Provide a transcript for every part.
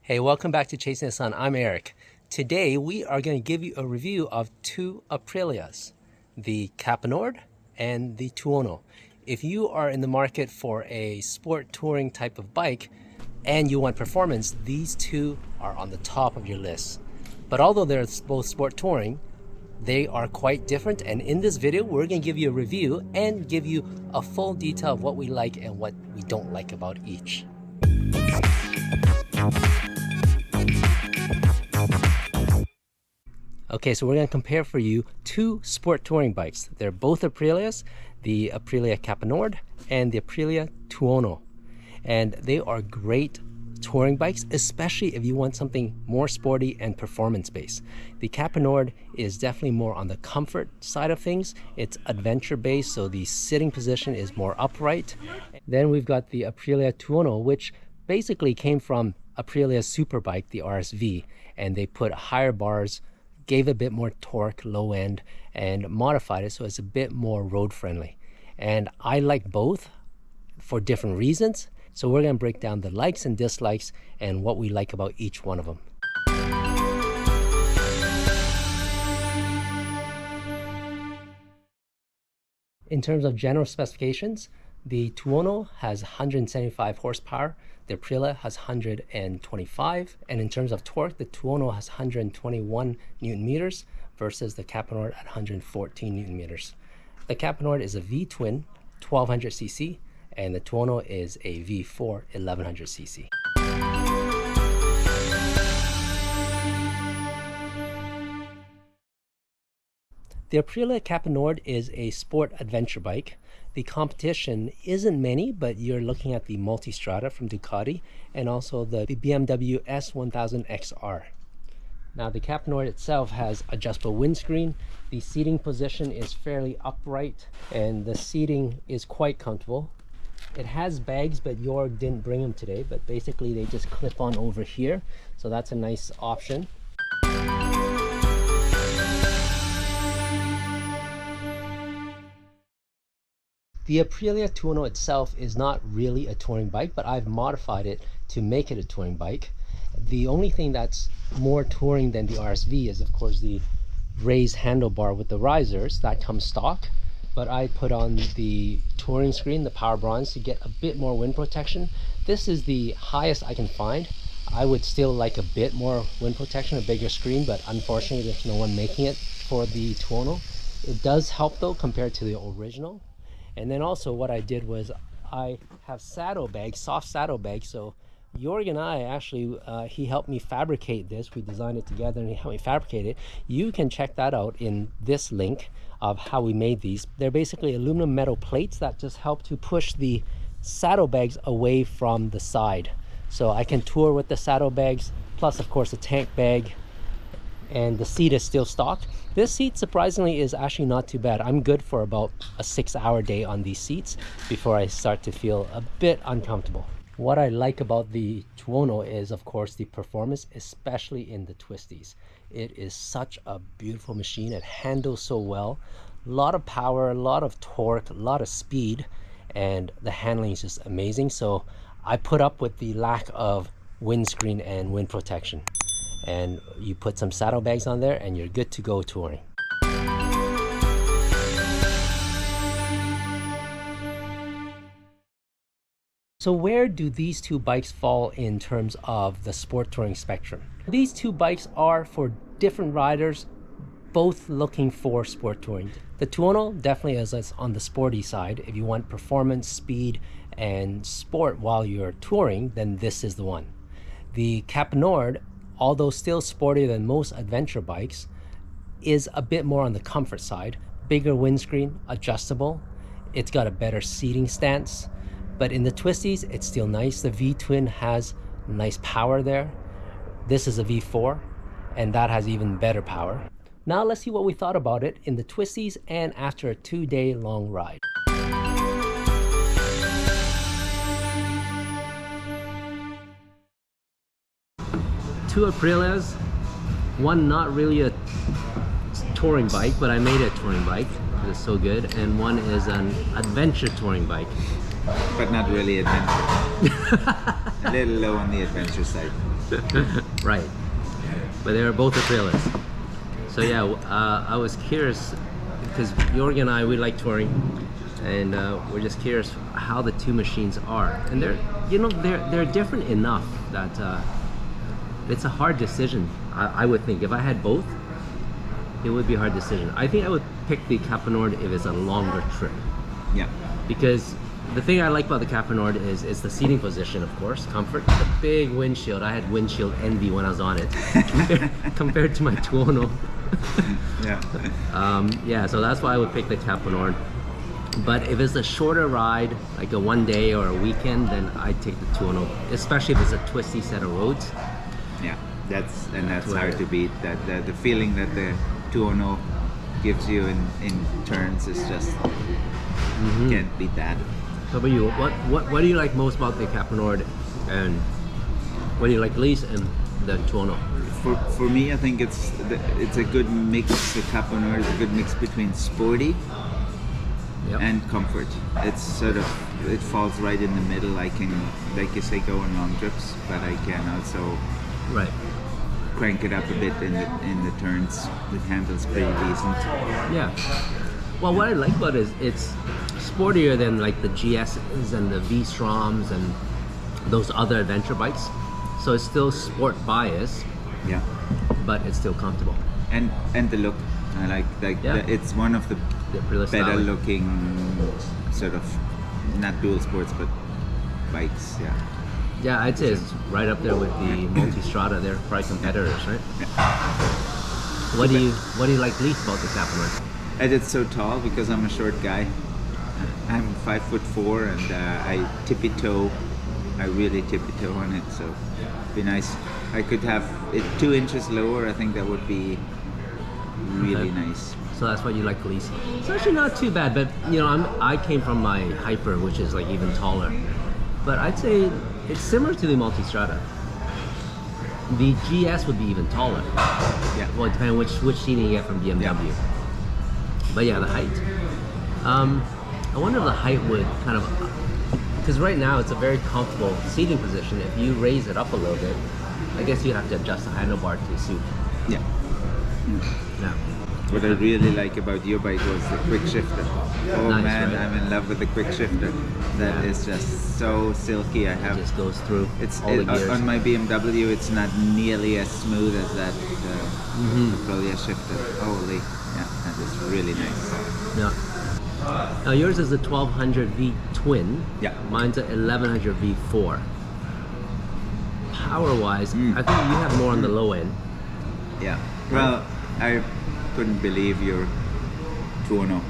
Hey, welcome back to Chasing the Sun. I'm Eric. Today we are going to give you a review of two Aprilias, the Caponord and the Tuono. If you are in the market for a sport touring type of bike and you want performance, these two are on the top of your list. But although they're both sport touring, they are quite different, and in this video we're going to give you a review and give you a full detail of what we like and what we don't like about each. Okay, so we're going to compare for you two sport touring bikes. They're both Aprilias, the Aprilia Caponord and the Aprilia Tuono. And they are great touring bikes, especially if you want something more sporty and performance-based. The Caponord is definitely more on the comfort side of things. It's adventure-based, so the sitting position is more upright. Then we've got the Aprilia Tuono, which basically came from Aprilia's superbike, the RSV, and they put higher bars, gave a bit more torque, low end, and modified it so it's a bit more road friendly. And I like both for different reasons. So we're going to break down the likes and dislikes and what we like about each one of them. In terms of general specifications, the Tuono has 175 horsepower, the Aprilia has 125, and in terms of torque, the Tuono has 121 Newton meters versus the Caponord at 114 Newton meters. The Caponord is a V-twin 1200cc, and the Tuono is a V4 1100cc. The Aprilia Caponord is a sport adventure bike. The competition isn't many, but you're looking at the Multistrada from Ducati and also the BMW S1000 XR. Now the Caponord itself has adjustable windscreen. The seating position is fairly upright and the seating is quite comfortable. It has bags, but Jorg didn't bring them today, but basically they just clip on over here. So that's a nice option. The Aprilia Tuono itself is not really a touring bike, but I've modified it to make it a touring bike. The only thing that's more touring than the RSV is, of course, the raised handlebar with the risers. That comes stock, but I put on the touring screen, the power bronze, to get a bit more wind protection. This is the highest I can find. I would still like a bit more wind protection, a bigger screen, but unfortunately there's no one making it for the Tuono. It does help though compared to the original. And then also what I did was I have saddlebags, soft saddlebags. So Jorg and I actually, he helped me fabricate this. We designed it together and he helped me fabricate it. You can check that out in this link of how we made these. They're basically aluminum metal plates that just help to push the saddlebags away from the side. So I can tour with the saddlebags, plus of course a tank bag, and the seat is still stock. This seat surprisingly is actually not too bad. I'm good for about a 6-hour day on these seats before I start to feel a bit uncomfortable. What I like about the Tuono is of course the performance, especially in the twisties. It is such a beautiful machine. It handles so well. A lot of power, a lot of torque, a lot of speed, and the handling is just amazing. So I put up with the lack of windscreen and wind protection. And you put some saddlebags on there and you're good to go touring. So where do these two bikes fall in terms of the sport touring spectrum? These two bikes are for different riders, both looking for sport touring. The Tuono definitely is on the sporty side. If you want performance, speed, and sport while you're touring, then this is the one. The Caponord, although still sportier than most adventure bikes, is a bit more on the comfort side. Bigger windscreen, adjustable. It's got a better seating stance. But in the twisties, it's still nice. The V-twin has nice power there. This is a V4, and that has even better power. Now let's see what we thought about it in the twisties and after a 2-day long ride. Two Aprilias, one not really a touring bike, but I made it a touring bike because it's so good, and one is an adventure touring bike. But not really adventure. a little low on the adventure side. Right. But they were both Aprilias. So yeah, I was curious because Jorgen and I, we like touring, and we're just curious how the two machines are, and they're different enough that it's a hard decision. I would think if I had both, it would be a hard decision. I think I would pick the Caponord if it's a longer trip. Yeah. Because the thing I like about the Caponord is the seating position, of course, comfort, the big windshield. I had windshield envy when I was on it compared to my Tuono. Yeah. So that's why I would pick the Caponord. But if it's a shorter ride, like a one day or a weekend, then I'd take the Tuono, especially if it's a twisty set of roads. Yeah, that's hard to beat. The feeling that the Tuono gives you in turns is just can't beat that. How about you? What do you like most about the Caponord, and what do you like least in the Tuono? For me, I think it's a good mix. The Caponord is a good mix between sporty and comfort. It's sort of, it falls right in the middle. I can, like you say, go on long trips, but I can also crank it up a bit in the turns. The handle's pretty decent. Yeah. Well, what I like about it is it's sportier than like the GSs and the V-Stroms and those other adventure bikes. So it's still sport bias. Yeah. But it's still comfortable. And the look. I like it's one of the better looking sort of, not dual sports, but bikes. Yeah. Yeah, I'd say it's right up there with the Multistrada. They're probably competitors, right? Yeah. What do you like least about the Caponord? And it's so tall because I'm a short guy. I'm 5'4", and I tippy toe. I really tippy toe on it, so it'd be nice. I could have it 2 inches lower. I think that would be really nice. So that's what you like least. It's actually not too bad, but you know, I came from my Hyper, which is like even taller. But I'd say it's similar to the Multistrada. The GS would be even taller. Yeah. Well, depending which seating you get from BMW. Yeah. But yeah, the height. I wonder if the height would kind of, because right now it's a very comfortable seating position. If you raise it up a little bit, I guess you'd have to adjust the handlebar to suit. Yeah. Yeah. What I really like about your bike was the quick shifter. Oh nice, man, right? I'm in love with the quick shifter. That is just so silky. It just goes through all the gears. On my BMW, it's not nearly as smooth as that Aprilia shifter. Holy, yeah, that is really nice. Yeah. Now yours is a 1200 V twin. Yeah. Mine's a 1100 V4. Power-wise, I think you have more on the low end. Yeah. Well, I couldn't believe your Tuono.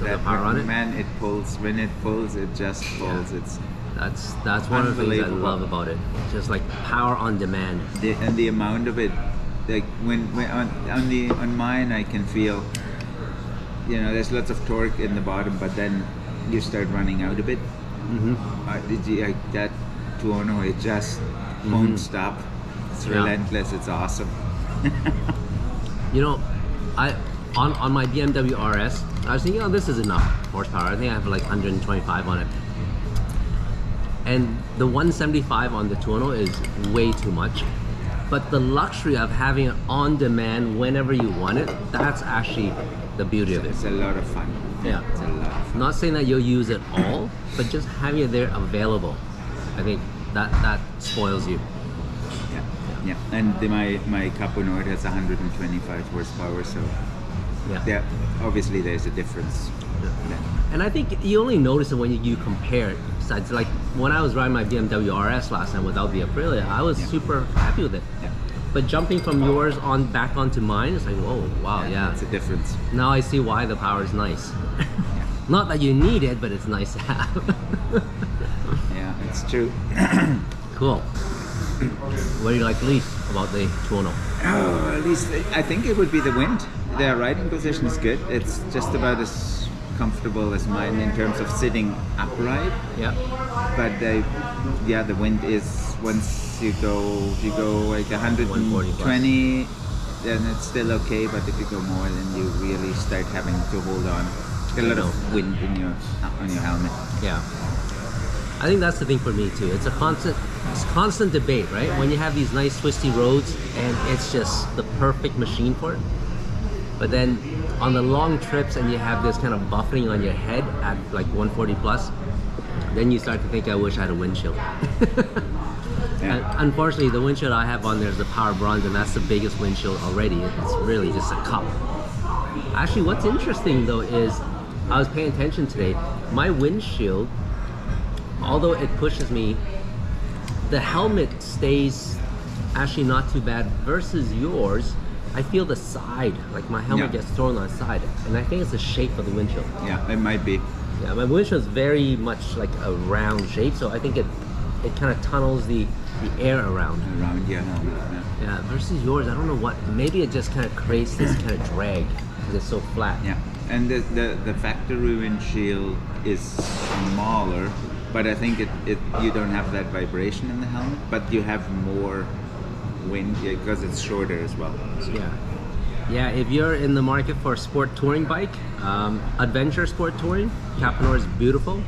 The power on it? Man, it pulls. When it pulls, it just pulls. Yeah. It's that's one of the things I love about it. Just like power on demand. The amount of it, like when on mine, I can feel, you know, there's lots of torque in the bottom, but then you start running out a bit. That Tuono, it just won't stop. It's relentless. It's awesome. You know, on my BMW RS, I was thinking, oh, this is enough horsepower. I think I have like 125 on it. And the 175 on the Tuono is way too much. But the luxury of having it on demand whenever you want it, that's actually the beauty of it. It's a lot of fun. Yeah. It's a lot of fun. Not saying that you'll use it all, but just having it there available. I think that spoils you. Yeah, and my Caponord has 125 horsepower, so yeah, obviously there's a difference. Yeah. And I think you only notice it when you compare it. Besides, like when I was riding my BMW RS last time without the Aprilia, I was super happy with it. Yeah. But jumping from yours back onto mine, it's like, whoa, wow, yeah. It's a difference. Now I see why the power is nice. Not that you need it, but it's nice to have. Yeah, it's true. Cool. What do you like least about the Tuono? Oh, at least I think it would be the wind. The riding position is good. It's just about as comfortable as mine in terms of sitting upright. Yeah. But the wind is, once you go like 120, then it's still okay. But if you go more, then you really start having to hold on. A lot of wind on your helmet. Yeah. I think that's the thing for me too. It's constant debate, right? When you have these nice twisty roads and it's just the perfect machine for it. But then on the long trips and you have this kind of buffeting on your head at like 140 plus, then you start to think, I wish I had a windshield. And unfortunately, the windshield I have on there is the Power Bronze, and that's the biggest windshield already. It's really just a cup. Actually, what's interesting though is, I was paying attention today, my windshield, although it pushes me, the helmet stays actually not too bad versus yours. I feel the side, like my helmet gets thrown on the side, and I think it's the shape of the windshield. Yeah, it might be. Yeah, my windshield is very much like a round shape, so I think it kind of tunnels the air around. Yeah, versus yours, I don't know what, maybe it just kind of creates this kind of drag because it's so flat. Yeah, and the factory windshield is smaller, but I think you don't have that vibration in the helmet, but you have more wind because it's shorter as well. So. Yeah, if you're in the market for a sport touring bike, adventure sport touring, Caponord is beautiful.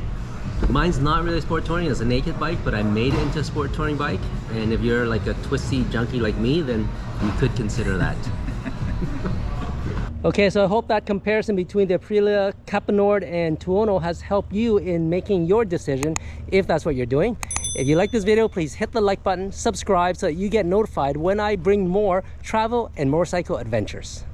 Mine's not really sport touring, it's a naked bike, but I made it into a sport touring bike. And if you're like a twisty junkie like me, then you could consider that. Okay, so I hope that comparison between the Aprilia, Caponord, and Tuono has helped you in making your decision, if that's what you're doing. If you like this video, please hit the like button, subscribe so that you get notified when I bring more travel and motorcycle adventures.